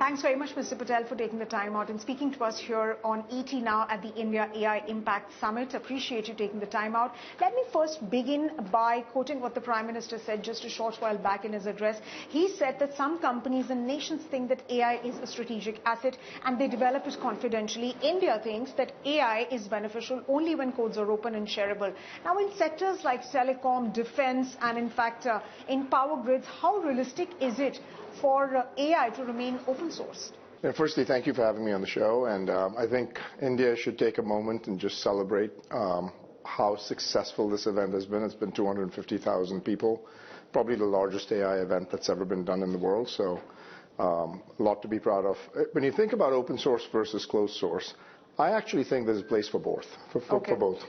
Thanks very much, Mr. Patel, for taking the time out and speaking to us here on ET Now at the India AI Impact Summit. Appreciate you taking the time out. Let me first begin by quoting what the Prime Minister said just a short while back in his address. He said that some companies and nations think that AI is a strategic asset and they develop it confidentially. India thinks that AI is beneficial only when codes are open and shareable. Now, in sectors like telecom, defense, and in fact, in power grids, how realistic is it for AI to remain open source? Firstly, thank you for having me on the show. And I think India should take a moment and just celebrate how successful this event has been. It's been 250,000 people, probably the largest AI event that's ever been done in the world. So a lot to be proud of. When you think about open source versus closed source, I actually think there's a place for both. For both.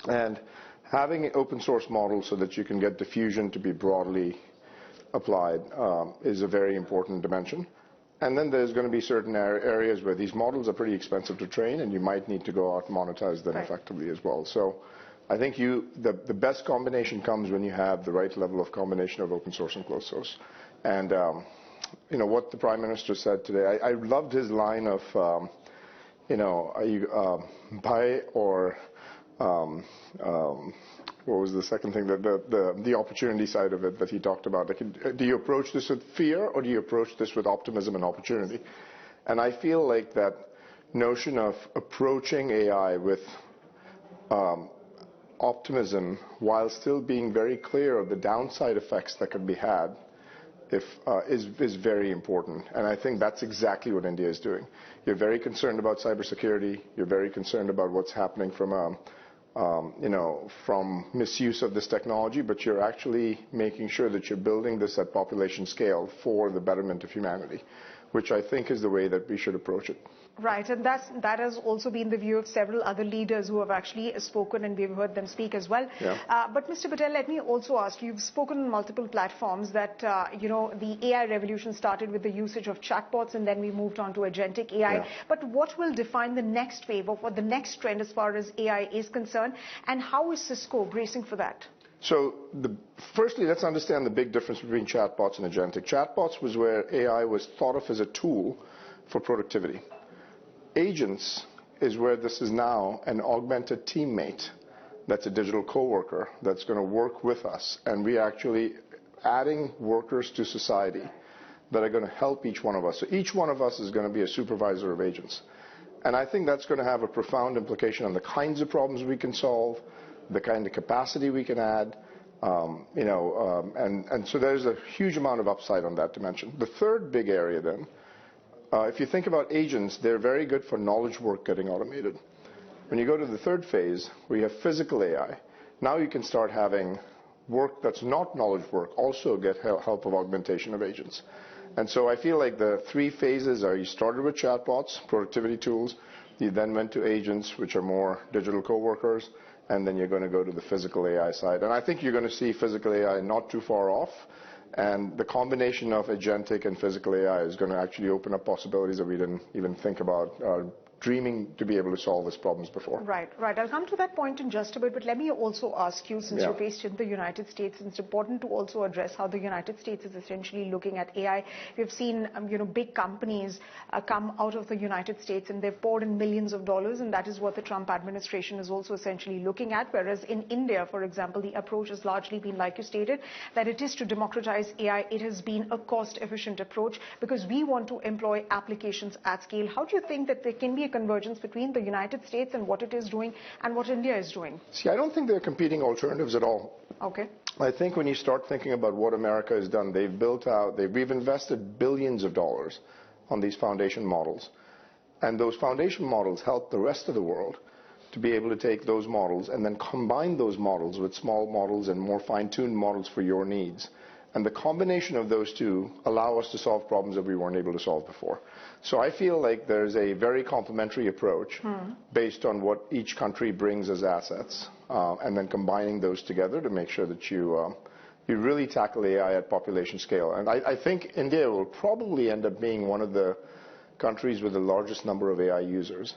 And having an open source model so that you can get diffusion to be broadly applied is a very important dimension. And then there's going to be certain areas where these models are pretty expensive to train, and you might need to go out and monetize them effectively as well. So I think the best combination comes when you have the right level of combination of open source and closed source. And what the Prime Minister said today, I loved his line of, are you buy or what was the second thing, the opportunity side of it that he talked about? Like, do you approach this with fear or do you approach this with optimism and opportunity? And I feel like that notion of approaching AI with optimism while still being very clear of the downside effects that could be had is very important. And I think that's exactly what India is doing. You're very concerned about cybersecurity. You're very concerned about what's happening from from misuse of this technology, but you're actually making sure that you're building this at population scale for the betterment of humanity, which I think is the way that we should approach it. Right, and that has also been the view of several other leaders who have actually spoken, and we've heard them speak as well. Yeah. But Mr. Patel, let me also ask, you've spoken on multiple platforms that, the AI revolution started with the usage of chatbots, and then we moved on to agentic AI. Yeah. But what will define the next wave, or what the next trend as far as AI is concerned, and how is Cisco bracing for that? So firstly, let's understand the big difference between chatbots and agentic. Chatbots was where AI was thought of as a tool for productivity. Agents is where this is now an augmented teammate that's a digital coworker that's going to work with us. And we actually adding workers to society that are going to help each one of us. So each one of us is going to be a supervisor of agents. And I think that's going to have a profound implication on the kinds of problems we can solve, the kind of capacity we can add, and so there's a huge amount of upside on that dimension. The third big area then, if you think about agents, they're very good for knowledge work getting automated. When you go to the third phase, where you have physical AI, now you can start having work that's not knowledge work also get help of augmentation of agents. And so I feel like the three phases are: you started with chatbots, productivity tools, you then went to agents, which are more digital coworkers, and then you're going to go to the physical AI side. And I think you're going to see physical AI not too far off. And the combination of agentic and physical AI is going to actually open up possibilities that we didn't even think about dreaming to be able to solve these problems before. Right. I'll come to that point in just a bit, but let me also ask you, since you're based in the United States, it's important to also address how the United States is essentially looking at AI. We've seen, big companies come out of the United States, and they've poured in millions of dollars, and that is what the Trump administration is also essentially looking at. Whereas in India, for example, the approach has largely been, like you stated, that it is to democratize AI. It has been a cost-efficient approach because we want to employ applications at scale. How do you think that there can be a convergence between the United States and what it is doing and what India is doing? See, I don't think they're competing alternatives at all. Okay. I think when you start thinking about what America has done, we've invested billions of dollars on these foundation models. And those foundation models help the rest of the world to be able to take those models and then combine those models with small models and more fine-tuned models for your needs. And the combination of those two allow us to solve problems that we weren't able to solve before. So I feel like there's a very complementary approach based on what each country brings as assets, and then combining those together to make sure that you really tackle AI at population scale. And I think India will probably end up being one of the countries with the largest number of AI users.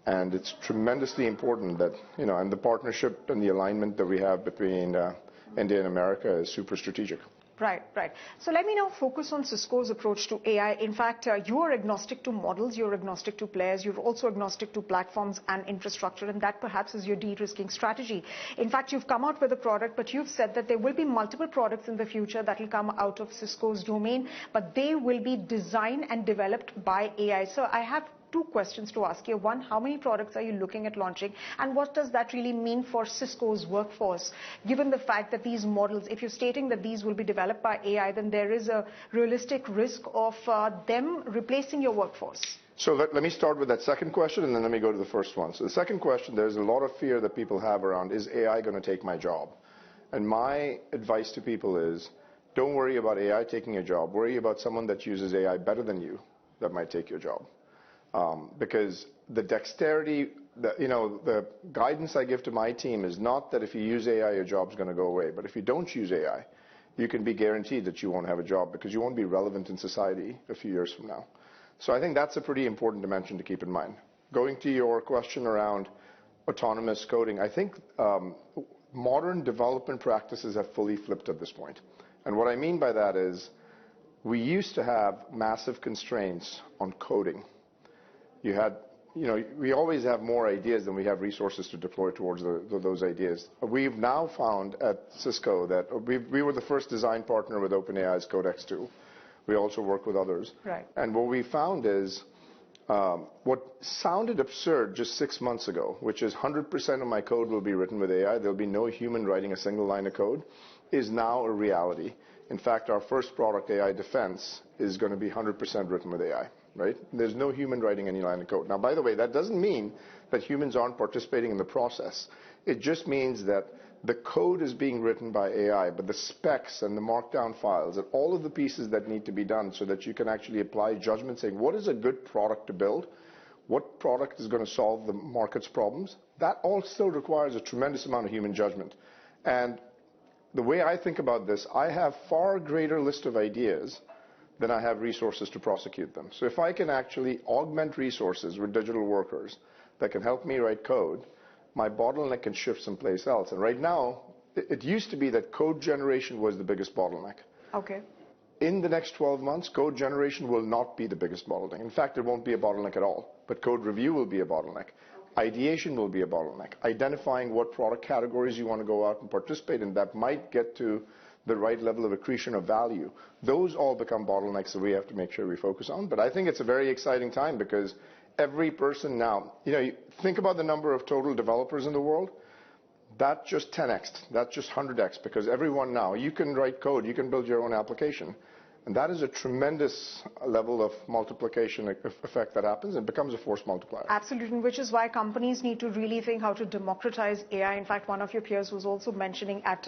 And it's tremendously important that, and the partnership and the alignment that we have between India and America is super strategic. Right, right. So let me now focus on Cisco's approach to AI. In fact, you are agnostic to models, you're agnostic to players, you're also agnostic to platforms and infrastructure, and that perhaps is your de-risking strategy. In fact, you've come out with a product, but you've said that there will be multiple products in the future that will come out of Cisco's domain, but they will be designed and developed by AI. So I have two questions to ask you. One, how many products are you looking at launching, and what does that really mean for Cisco's workforce, given the fact that these models, if you're stating that these will be developed by AI, then there is a realistic risk of them replacing your workforce? So let me start with that second question, and then let me go to the first one. So the second question, there's a lot of fear that people have around, is AI going to take my job? And my advice to people is, don't worry about AI taking your job. Worry about someone that uses AI better than you that might take your job. Because the dexterity, the guidance I give to my team is not that if you use AI, your job's going to go away. But if you don't use AI, you can be guaranteed that you won't have a job because you won't be relevant in society a few years from now. So I think that's a pretty important dimension to keep in mind. Going to your question around autonomous coding, I think modern development practices have fully flipped at this point. And what I mean by that is we used to have massive constraints on coding. We always have more ideas than we have resources to deploy towards those ideas. We've now found at Cisco that we were the first design partner with OpenAI's Codex 2. We also work with others. Right. And what we found is what sounded absurd just 6 months ago, which is 100% of my code will be written with AI, there'll be no human writing a single line of code, is now a reality. In fact, our first product, AI Defense, is going to be 100% written with AI. Right? There's no human writing any line of code. Now, by the way, that doesn't mean that humans aren't participating in the process. It just means that the code is being written by AI, but the specs and the markdown files and all of the pieces that need to be done so that you can actually apply judgment saying, what is a good product to build? What product is going to solve the market's problems? That all still requires a tremendous amount of human judgment. And the way I think about this, I have far greater list of ideas then I have resources to prosecute them. So if I can actually augment resources with digital workers that can help me write code, my bottleneck can shift someplace else. And right now, it used to be that code generation was the biggest bottleneck. Okay. In the next 12 months, code generation will not be the biggest bottleneck. In fact, it won't be a bottleneck at all. But code review will be a bottleneck. Ideation will be a bottleneck. Identifying what product categories you want to go out and participate in that might get to the right level of accretion of value. Those all become bottlenecks that we have to make sure we focus on. But I think it's a very exciting time because every person now, think about the number of total developers in the world. That just 10x, that's just 100x, because everyone now, you can write code, you can build your own application. And that is a tremendous level of multiplication effect that happens and becomes a force multiplier. Absolutely, which is why companies need to really think how to democratize AI. In fact, one of your peers was also mentioning at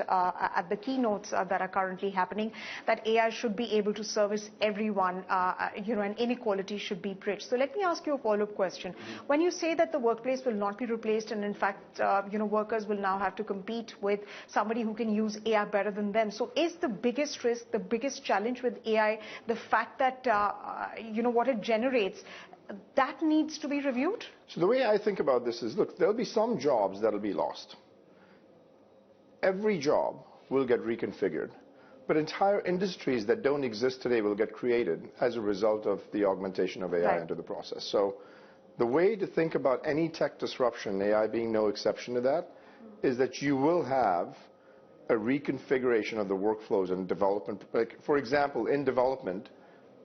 the keynotes that are currently happening that AI should be able to service everyone, and inequality should be bridged. So let me ask you a follow-up question. When you say that the workplace will not be replaced and in fact, workers will now have to compete with somebody who can use AI better than them. So is the biggest risk, the biggest challenge with AI, the fact that, what it generates, that needs to be reviewed? So the way I think about this is, look, there'll be some jobs that'll be lost. Every job will get reconfigured, but entire industries that don't exist today will get created as a result of the augmentation of AI into the process. So the way to think about any tech disruption, AI being no exception to that, is that you will have a reconfiguration of the workflows and development. Like, for example, in development,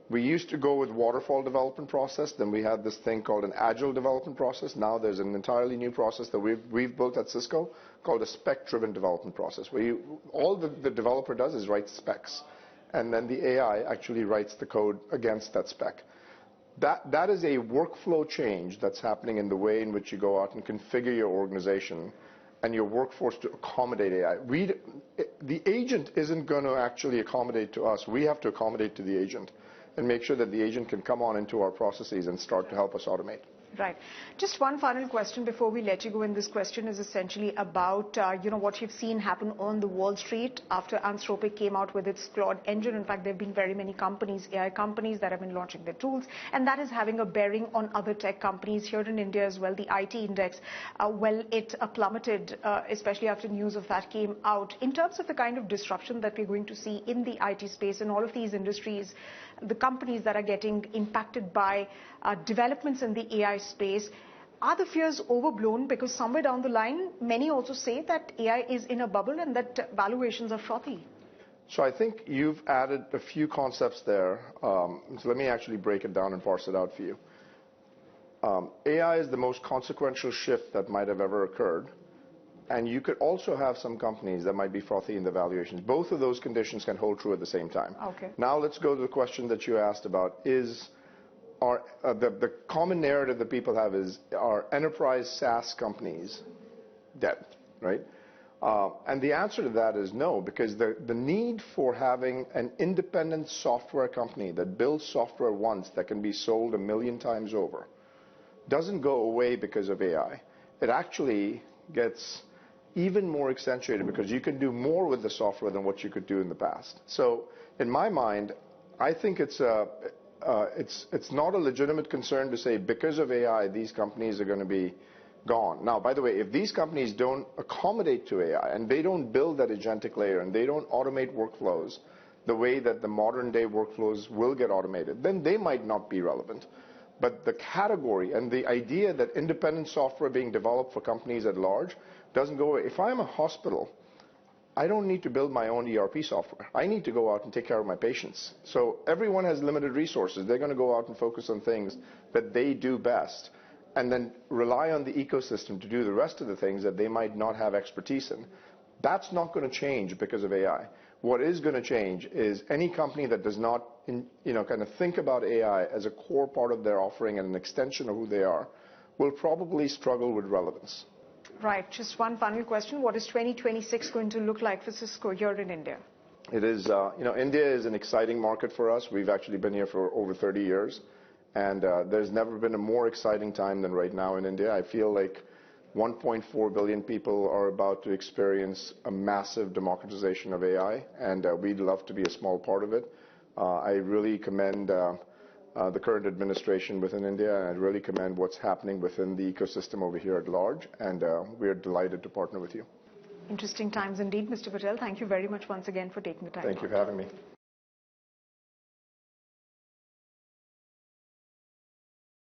we used to go with waterfall development process. Then we had this thing called an agile development process. Now there's an entirely new process that we've built at Cisco called a spec-driven development process, where all the developer does is write specs, and then the AI actually writes the code against that spec. That is a workflow change that's happening in the way in which you go out and configure your organization and your workforce to accommodate AI. The agent isn't going to actually accommodate to us. We have to accommodate to the agent and make sure that the agent can come on into our processes and start to help us automate. Right. Just one final question before we let you go, and this question is essentially about, what you've seen happen on the Wall Street after Anthropic came out with its Claude engine. In fact, there have been very many companies, AI companies, that have been launching their tools, and that is having a bearing on other tech companies here in India as well. The IT index, it plummeted, especially after news of that came out. In terms of the kind of disruption that we're going to see in the IT space in all of these industries, the companies that are getting impacted by developments in the AI space, are the fears overblown? Because somewhere down the line, many also say that AI is in a bubble and that valuations are frothy. So I think you've added a few concepts there. So let me actually break it down and parse it out for you. AI is the most consequential shift that might have ever occurred. And you could also have some companies that might be frothy in the valuations. Both of those conditions can hold true at the same time. Okay. Now let's go to the question that you asked about. The common narrative that people have is, are enterprise SaaS companies dead, right? And the answer to that is no, because the need for having an independent software company that builds software once that can be sold 1 million times over doesn't go away because of AI. It actually gets even more accentuated because you can do more with the software than what you could do in the past. So in my mind, I think it's not a legitimate concern to say because of AI, these companies are going to be gone. Now, by the way, if these companies don't accommodate to AI and they don't build that agentic layer and they don't automate workflows the way that the modern day workflows will get automated, then they might not be relevant. But the category and the idea that independent software being developed for companies at large doesn't go away. If I'm a hospital, I don't need to build my own ERP software. I need to go out and take care of my patients. So everyone has limited resources. They're going to go out and focus on things that they do best and then rely on the ecosystem to do the rest of the things that they might not have expertise in. That's not going to change because of AI. What is going to change is any company that does not kind of think about AI as a core part of their offering and an extension of who they are will probably struggle with relevance. Right. Just one final question. What is 2026 going to look like for Cisco here in India? It is, India is an exciting market for us. We've actually been here for over 30 years. And there's never been a more exciting time than right now in India. I feel like 1.4 billion people are about to experience a massive democratization of AI. And we'd love to be a small part of it. I really commend the current administration within India, and I really commend what's happening within the ecosystem over here at large, and we're delighted to partner with you. Interesting times indeed, Mr. Patel. Thank you very much once again for taking the time. Thank you for having me.